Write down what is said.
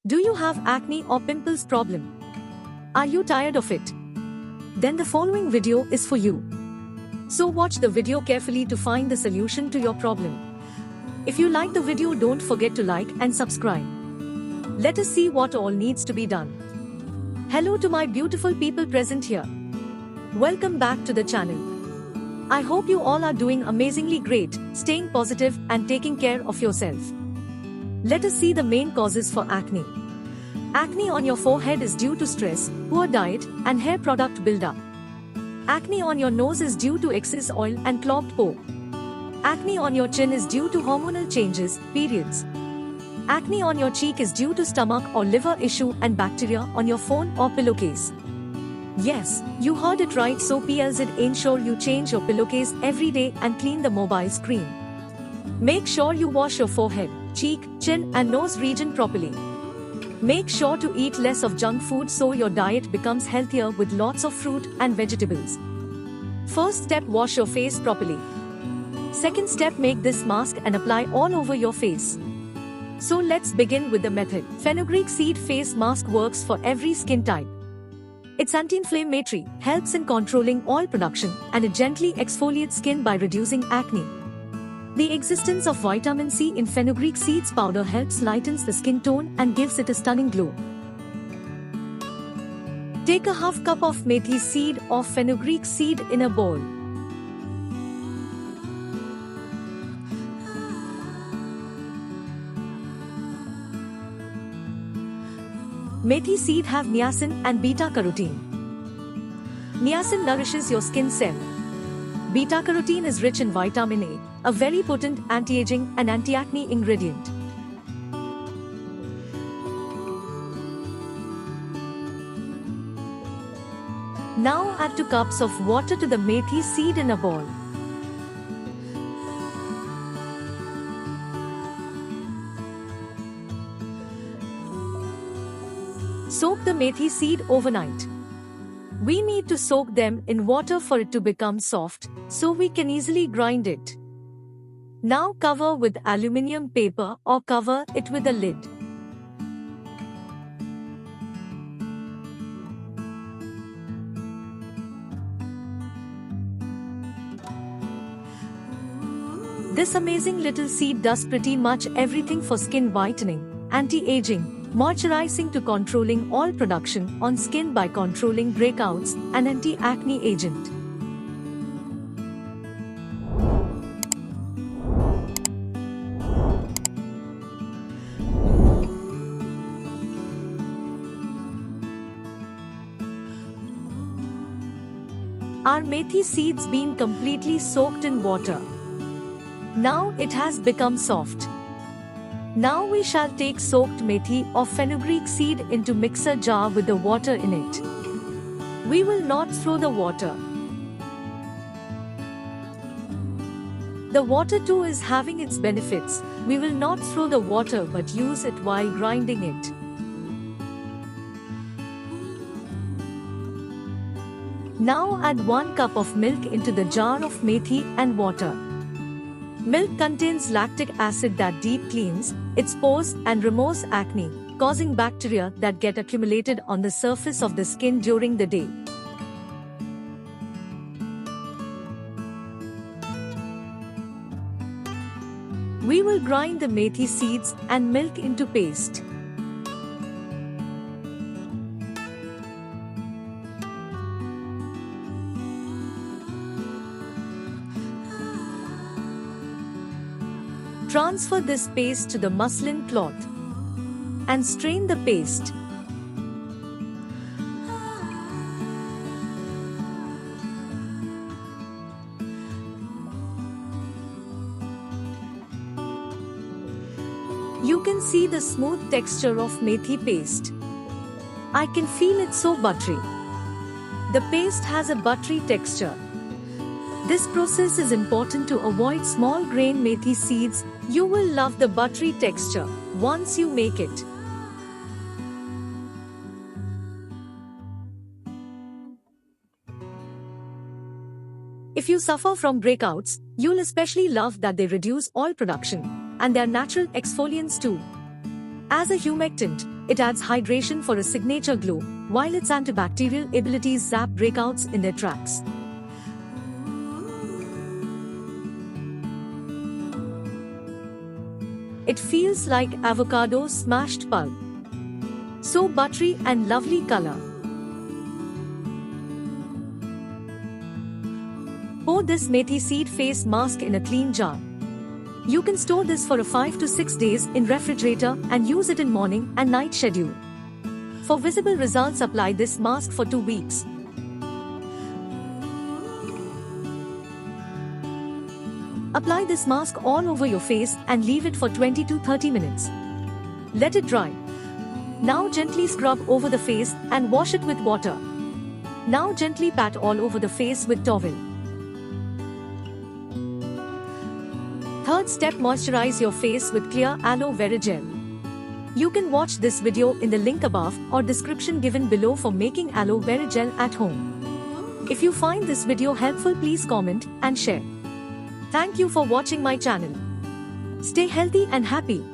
Do you have acne or pimples problem? Are you tired of it? Then the following video is for you. So watch the video carefully to find the solution to your problem. If you like the video, don't forget to like and subscribe. Let us see what all needs to be done. Hello to my beautiful people present here. Welcome back to the channel. I hope you all are doing amazingly great, staying positive and taking care of yourself. Let us see the main causes for acne. Acne on your forehead is due to stress, poor diet, and hair product buildup. Acne on your nose is due to excess oil and clogged pore. Acne on your chin is due to hormonal changes, periods. Acne on your cheek is due to stomach or liver issue and bacteria on your phone or pillowcase. Yes, you heard it right, so ensure you change your pillowcase every day and clean the mobile screen. Make sure you wash your forehead, cheek, chin and nose region properly. Make sure to eat less of junk food so your diet becomes healthier with lots of fruit and vegetables. First step, wash your face properly. Second step, make this mask and apply all over your face. So let's begin with the method. Fenugreek Seed Face Mask works for every skin type. It's anti-inflammatory, helps in controlling oil production, and it gently exfoliates skin by reducing acne. The existence of vitamin C in fenugreek seeds powder helps lightens the skin tone and gives it a stunning glow. Take a half cup of methi seed or fenugreek seed in a bowl. Methi seed have niacin and beta-carotene. Niacin nourishes your skin cell. Beta-carotene is rich in vitamin A, a very potent anti-aging and anti-acne ingredient. Now add 2 cups of water to the methi seed in a bowl. Soak the methi seed overnight. We need to soak them in water for it to become soft, so we can easily grind it. Now cover with aluminium paper or cover it with a lid. This amazing little seed does pretty much everything for skin whitening, anti-aging, moisturizing to controlling oil production on skin by controlling breakouts, and anti-acne agent. Our methi seeds been completely soaked in water. Now it has become soft. Now we shall take soaked methi or fenugreek seed into mixer jar with the water in it. We will not throw the water. The water too is having its benefits. We will not throw the water but use it while grinding it. Now add 1 cup of milk into the jar of methi and water. Milk contains lactic acid that deep cleans its pores and removes acne, causing bacteria that get accumulated on the surface of the skin during the day. We will grind the methi seeds and milk into paste. Transfer this paste to the muslin cloth and strain the paste. You can see the smooth texture of methi paste. I can feel it so buttery. The paste has a buttery texture. This process is important to avoid small grain methi seeds. You will love the buttery texture once you make it. If you suffer from breakouts, you'll especially love that they reduce oil production, and they're natural exfoliants too. As a humectant, It adds hydration for a signature glow, while its antibacterial abilities zap breakouts in their tracks. It feels like avocado smashed pulp. So buttery and lovely color. Pour this methi seed face mask in a clean jar. You can store this for 5 to 6 days in refrigerator and use it in morning and night schedule. For visible results, apply this mask for 2 weeks. Apply this mask all over your face and leave it for 20 to 30 minutes. Let it dry. Now gently scrub over the face and wash it with water. Now gently pat all over the face with towel. Third step, moisturize your face with clear aloe vera gel. You can watch this video in the link above or description given below for making aloe vera gel at home. If you find this video helpful, please comment and share. Thank you for watching my channel. Stay healthy and happy.